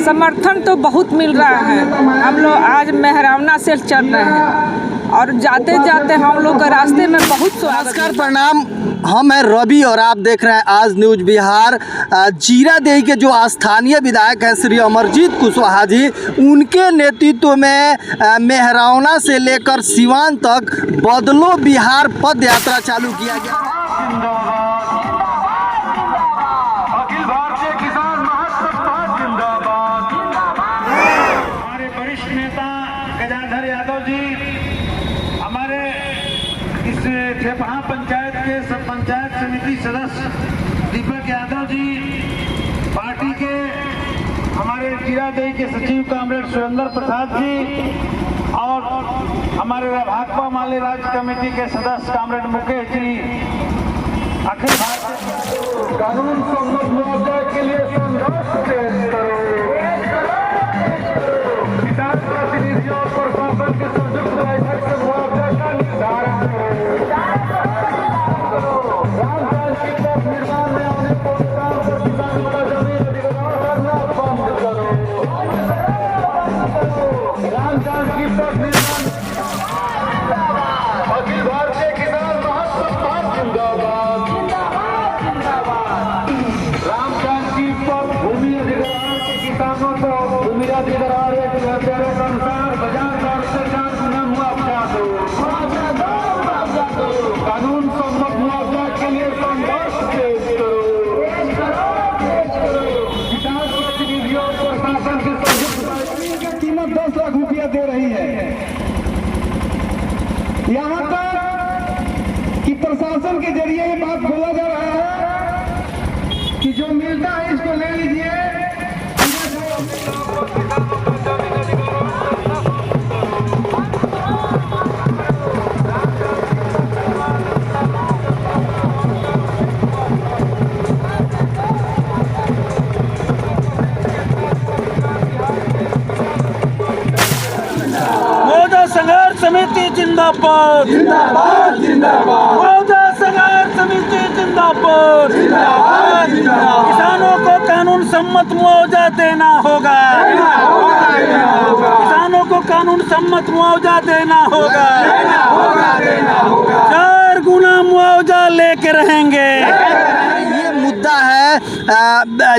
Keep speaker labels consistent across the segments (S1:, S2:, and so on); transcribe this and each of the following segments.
S1: समर्थन तो बहुत मिल रहा है। हम लोग आज मेहरावना से चल रहे हैं और जाते जाते हम लोग के रास्ते में बहुत
S2: नमस्कार, प्रणाम। हम हैं रवि और आप देख रहे हैं आज न्यूज बिहार। जीरादेई के जो स्थानीय विधायक हैं श्री अमरजीत कुशवाहा जी, उनके नेतृत्व में मेहरावना से लेकर सिवान तक बदलो बिहार पद यात्रा चालू किया गया।
S3: अखिल भारतीय किसान महासभा जिंदाबाद। हमारे वरिष्ठ नेता गजाधर यादव जी, हमारे इस ठेपहा पंचायत के सब पंचायत समिति सदस्य दीपक यादव जी, पार्टी के हमारे जीरादेई के सचिव कामरेड सुरेंद्र प्रसाद जी और हमारे भाकपा माले राज्य कमेटी के सदस्य कामरेड मुकेश जी, अखिल भारतीय कानून सम्मत मुआवजा के लिए संघर्ष तेज करो। किसान प्रतिनिधियों और प्रशासन के संयुक्त बैठक से मुआवजा का निर्धारण करो। रामजान की पथ निर्माण में आने को किसान पर किसान का जमीन अधिग्रहण करना बंद करो। रामजान की पथ निर्माण अखिल भारतीय किसान महासभा जिंदाबाद। रामजानकी पर भूमि अधिग्रहण के किसानों को भूमि अधिग्रहण के अनुसार बाजार दर से 4 गुना मुआवजा दो। कानून सम्मत मुआवजा के लिए संघर्ष तेज करो। किसान प्रतिनिधियों और प्रशासन के संयुक्त की कीमत 10 लाख रुपया दे रही है। यहाँ तक कि प्रशासन के जरिए ये बात बोला जा रहा है कि जो मिलता है इसको ले लीजिए।
S4: मौजा संघर्ष समिति जिंदाबाद जिंदाबाद जिंदाबाद। मौजा संघर्ष समिति जिंदाबाद जिंदाबाद जिंदाबाद। किसानों को कानून सम्मत मुआवजा देना होगा। किसानों को कानून सम्मत मुआवजा देना होगा। 4 गुना मुआवजा लेके रहेंगे।
S2: ये मुद्दा है,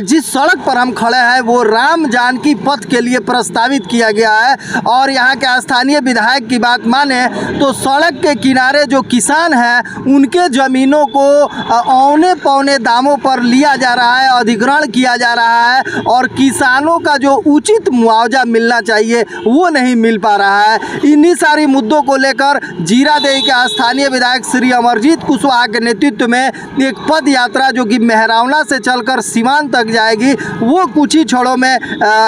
S2: जिस सड़क पर हम खड़े हैं वो राम जानकी पथ के लिए प्रस्तावित किया गया है और यहाँ के स्थानीय विधायक की बात माने तो सड़क के किनारे जो किसान हैं उनके ज़मीनों को औने पौने दामों पर लिया जा रहा है, अधिग्रहण किया जा रहा है और किसानों का जो उचित मुआवजा मिलना चाहिए वो नहीं मिल पा रहा है। इन्हीं सारी मुद्दों को लेकर जीरादेई के स्थानीय विधायक श्री अमरजीत कुशवाहा के नेतृत्व में एक पद यात्रा जो कि मेहरावना से चलकर सिवान तक जाएगी, वो कुछ ही क्षणों में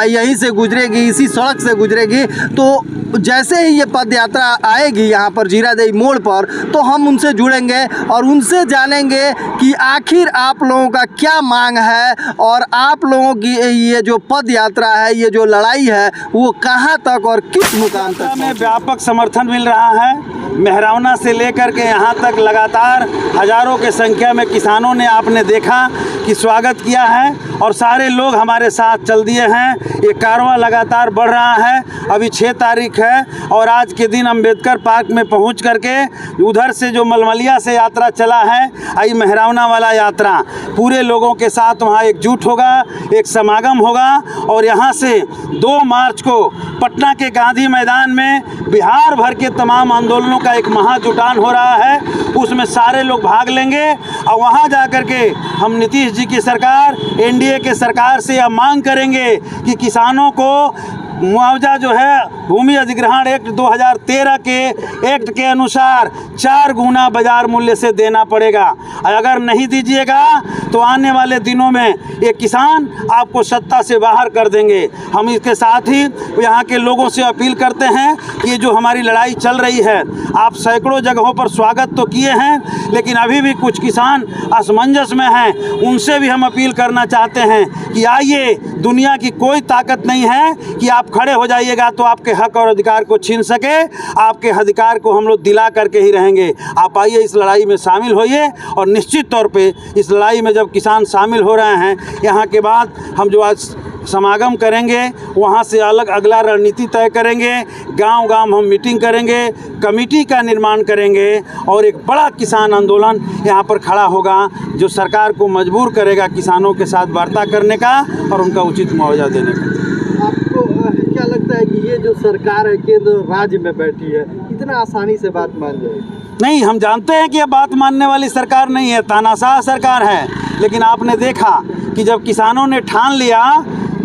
S2: यहीं से गुजरेगी, इसी सड़क से गुजरेगी। तो जैसे ही ये पद यात्रा आएगी यहाँ पर जीरादेई मोड़ पर तो हम उनसे जुड़ेंगे और उनसे जानेंगे कि आखिर आप लोगों का क्या मांग है और आप लोगों की ये जो पद यात्रा है, ये जो लड़ाई है वो कहाँ तक और किस मुकाम तक
S4: में व्यापक समर्थन मिल रहा है। मेहरावना से लेकर के यहाँ तक लगातार हजारों के संख्या में किसानों ने आपने देखा कि स्वागत किया है और सारे लोग हमारे साथ चल दिए हैं। ये कारवां लगातार बढ़ रहा है। अभी 6 तारीख है और आज के दिन अम्बेडकर पार्क में पहुँच करके उधर से जो मलमलिया से यात्रा चला है, आई मेहरावना वाला यात्रा पूरे लोगों के साथ वहाँ एकजुट होगा, एक समागम होगा और यहाँ से 2 मार्च को पटना के गांधी मैदान में बिहार भर के तमाम आंदोलनों का एक महाजुटान हो रहा है। उसमें सारे लोग भाग लेंगे और वहाँ जा कर के हम नीतीश जी की सरकार, एनडीए के सरकार से यह मांग करेंगे कि किसानों को मुआवजा जो है भूमि अधिग्रहण एक्ट 2013 के एक्ट के अनुसार 4 गुना बाजार मूल्य से देना पड़ेगा। अगर नहीं दीजिएगा तो आने वाले दिनों में ये किसान आपको सत्ता से बाहर कर देंगे। हम इसके साथ ही यहाँ के लोगों से अपील करते हैं कि ये जो हमारी लड़ाई चल रही है, आप सैकड़ों जगहों पर स्वागत तो किए हैं लेकिन अभी भी कुछ किसान असमंजस में हैं। उनसे भी हम अपील करना चाहते हैं कि आइए, दुनिया की कोई ताकत नहीं है कि आपको खड़े हो जाइएगा तो आपके हक और अधिकार को छीन सके, आपके अधिकार को हम लोग दिला करके ही रहेंगे। आप आइए इस लड़ाई में शामिल होइए और निश्चित तौर पे इस लड़ाई में जब किसान शामिल हो रहे हैं, यहाँ के बाद हम जो आज समागम करेंगे वहाँ से अलग अगला रणनीति तय करेंगे। गांव-गांव हम मीटिंग करेंगे, कमेटी का निर्माण करेंगे और एक बड़ा किसान आंदोलन यहाँ पर खड़ा होगा जो सरकार को मजबूर करेगा किसानों के साथ वार्ता करने का और उनका उचित मुआवजा देने का।
S2: आपको क्या लगता है कि ये जो सरकार है केंद्र राज्य में बैठी है, इतना आसानी से बात मान जाएगी?
S4: नहीं, हम जानते हैं कि ये बात मानने वाली सरकार नहीं है, तानाशाह सरकार है। लेकिन आपने देखा कि जब किसानों ने ठान लिया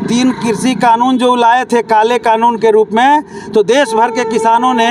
S4: 3 कृषि कानून जो लाए थे काले कानून के रूप में, तो देश भर के किसानों ने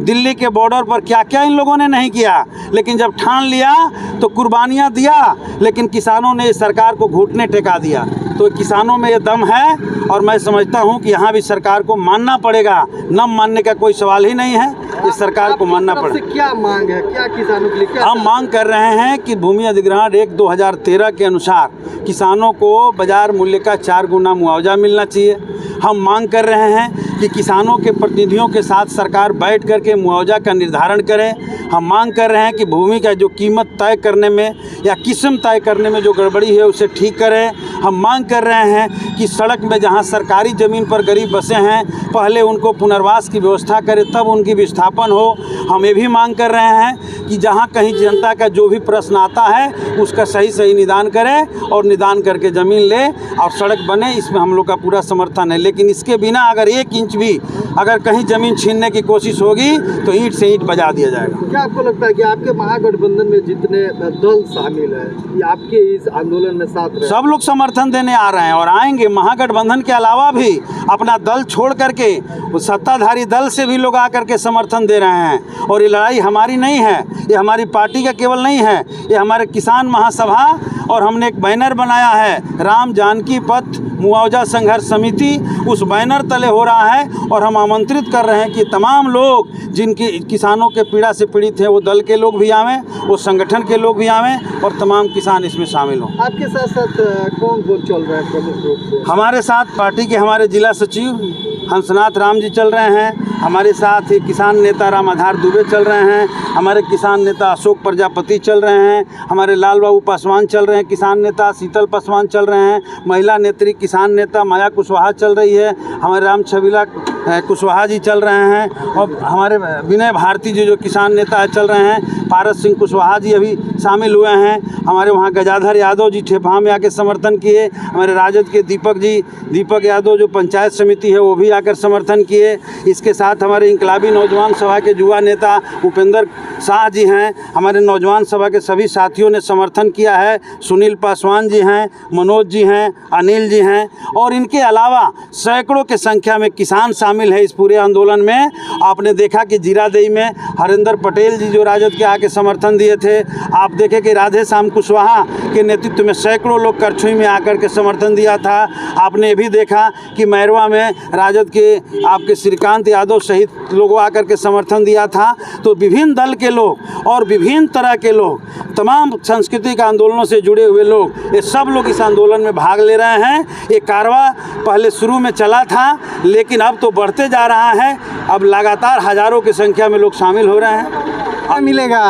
S4: दिल्ली के बॉर्डर पर क्या क्या इन लोगों ने नहीं किया। लेकिन जब ठान लिया तो कुर्बानियाँ दिया, लेकिन किसानों ने इस सरकार को घुटने टेका दिया। तो किसानों में ये दम है और मैं समझता हूँ कि यहाँ भी सरकार को मानना पड़ेगा, न मानने का कोई सवाल ही नहीं है। इस सरकार को मानना पड़ेगा।
S2: क्या मांग है, क्या किसानों के लिए क्या
S4: हम मांग कर रहे हैं कि भूमि अधिग्रहण एक्ट 2013 के अनुसार किसानों को बाजार मूल्य का 4 गुना मुआवजा मिलना चाहिए। हम मांग कर रहे हैं कि किसानों के प्रतिनिधियों के साथ सरकार बैठ करके मुआवजा का निर्धारण करे। हम मांग कर रहे हैं कि भूमि का जो कीमत तय करने में या किस्म तय करने में जो गड़बड़ी है उसे ठीक करें। हम मांग कर रहे हैं कि सड़क में जहां सरकारी ज़मीन पर गरीब बसे हैं पहले उनको पुनर्वास की व्यवस्था करें, तब उनकी विस्थापन हो। हम ये भी मांग कर रहे हैं कि जहां कहीं जनता का जो भी प्रश्न आता है उसका सही निदान करें और निदान करके ज़मीन ले और सड़क बने। इसमें हम लोग का पूरा समर्थन है। लेकिन इसके बिना अगर 1 इंच भी अगर कहीं ज़मीन छीनने की कोशिश होगी तो ईंट से ईंट बजा दिया जाएगा।
S2: क्या आपको लगता है कि आपके महागठबंधन में जितने दल शामिल है ये आपके इस आंदोलन में साथ रहे?
S4: सब लोग समर्थन देने आ रहे हैं और आएंगे। महागठबंधन के अलावा भी अपना दल छोड़ करके उस सत्ताधारी दल से भी लोग आकर के समर्थन दे रहे हैं। और ये लड़ाई हमारी नहीं है, ये हमारी पार्टी का केवल नहीं है, ये हमारे किसान महासभा और हमने एक बैनर बनाया है राम जानकी पथ मुआवजा संघर्ष समिति, उस बैनर तले हो रहा है। और हम आमंत्रित कर रहे हैं कि तमाम लोग जिनकी किसानों के पीड़ा से पीड़ित हैं वो दल के लोग भी आवें, वो संगठन के लोग भी आवें और तमाम किसान इसमें शामिल हों।
S2: आपके साथ साथ कौन चल रहा है प्रमुख रूप से?
S4: हमारे साथ पार्टी के हमारे जिला सचिव हंसनाथ राम जी चल रहे हैं, हमारे साथ ही किसान नेता राम आधार दुबे चल रहे हैं, हमारे किसान नेता अशोक प्रजापति चल रहे हैं, हमारे लाल बाबू पासवान चल रहे हैं, किसान नेता शीतल पासवान चल रहे हैं, महिला नेत्री किसान नेता माया कुशवाहा चल रही है, हमारे राम छबीला कुशवाहा जी चल रहे हैं और हमारे विनय भारती जी जो किसान नेता चल रहे हैं, पारस सिंह कुशवाहा जी अभी शामिल हुए हैं, हमारे वहाँ गजाधर यादव जी ठेपहा में आकर समर्थन किए, हमारे राजद के दीपक यादव जो पंचायत समिति है वो भी आकर समर्थन किए। इसके साथ हमारे इंकलाबी नौजवान सभा के युवा नेता उपेंद्र शाह जी हैं, हमारे नौजवान सभा के सभी साथियों ने समर्थन किया है, सुनील पासवान जी हैं, मनोज जी हैं, अनिल जी हैं और इनके अलावा सैकड़ों के संख्या में किसान शामिल है इस पूरे आंदोलन में। आपने देखा कि जीरादेई में हरिंदर पटेल जी जो राजद के आके समर्थन दिए थे, आप देखें कि राधे श्याम कुशवाहा के नेतृत्व में सैकड़ों लोग करछुई में आकर के समर्थन दिया था। आपने भी देखा कि मैरवा में राजद के आपके श्रीकांत यादव सहित लोगों आकर के समर्थन दिया था। तो विभिन्न दल के लोग और विभिन्न तरह के लोग, तमाम सांस्कृतिक आंदोलनों से जुड़े हुए लोग, ये सब लोग इस आंदोलन में भाग ले रहे हैं। ये कारवा पहले शुरू में चला था लेकिन अब तो बढ़ते जा रहा है, अब लगातार हज़ारों की संख्या में लोग शामिल हो रहे हैं।
S5: मिलेगा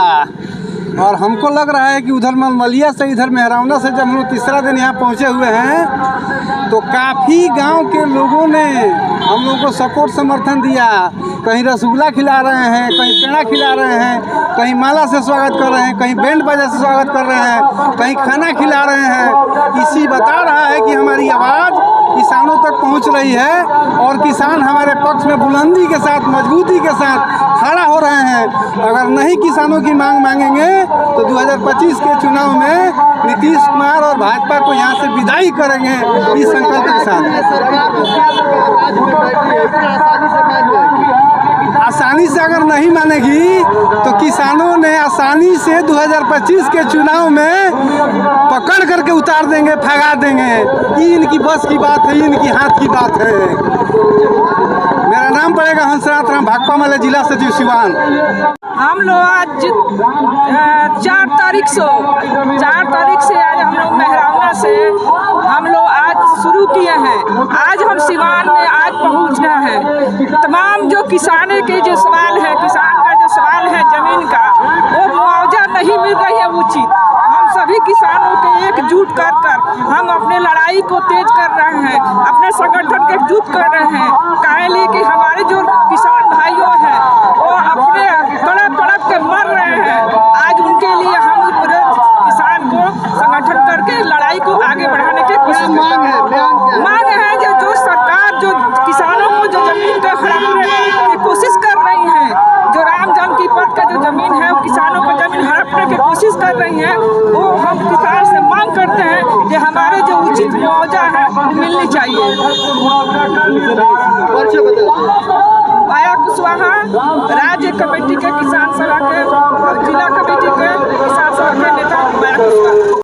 S5: और हमको लग रहा है कि उधर मलमलिया से इधर मेहरावना से जब हम लोग तीसरा दिन यहाँ पहुँचे हुए हैं तो काफ़ी गांव के लोगों ने हम लोग को सपोर्ट समर्थन दिया। कहीं रसगुल्ला खिला रहे हैं, कहीं पेड़ा खिला रहे हैं, कहीं माला से स्वागत कर रहे हैं, कहीं बैंड बाजा से स्वागत कर रहे हैं, कहीं खाना खिला रहे हैं। इसी बता रहा है कि हमारी आवाज़ किसानों तक पहुंच रही है और किसान हमारे पक्ष में बुलंदी के साथ, मजबूती के साथ खड़ा हो रहे हैं। अगर नहीं किसानों की मांग मांगेंगे तो 2025 के चुनाव में नीतीश कुमार और भाजपा को यहाँ से विदाई करेंगे इस संकल्प के साथ। आसानी से अगर नहीं मानेगी तो किसानों ने आसानी से 2025 के चुनाव में पकड़ करके उतार देंगे, भगा देंगे। ये इनकी बस की बात है, इनकी हाथ की बात है। मेरा नाम पड़ेगा हंसनाथ राम, भाकपा माले जिला सचिव सिवान।
S1: हम लोग आज 4 तारीख से आज हम लोग मेहरावना से हम लोग आज शुरू किए हैं। आज हम सिवान में आज पहुँच पूछना है। तमाम जो किसानों के जो सवाल है, किसान का जो सवाल है ज़मीन का, वो मुआवजा नहीं मिल रही है उचित। हम सभी किसानों के एकजुट कर हम अपने लड़ाई को तेज कर रहे हैं, अपने संगठन के एकजुट कर रहे हैं। काहे लिए कि हमारे जो किसान भाइयों हैं वो अपने तड़प के मर रहे हैं। आज उनके लिए हम पूरे किसान को संगठन करके लड़ाई को आगे बढ़ाने की कोशिश मांग है जो सरकार जो किसानों को जो जमीन का हड़पने की कोशिश कर रही है, जो राम जानकी पथ का जो जमीन है वो किसानों को जमीन हड़पने की कोशिश कर रही है, वो हम किसान से मांग करते हैं कि हमारे जो उचित मुआवजा है वो मिलनी चाहिए। माया कुशवाहा राज्य कमेटी के किसान सभा के जिला कमेटी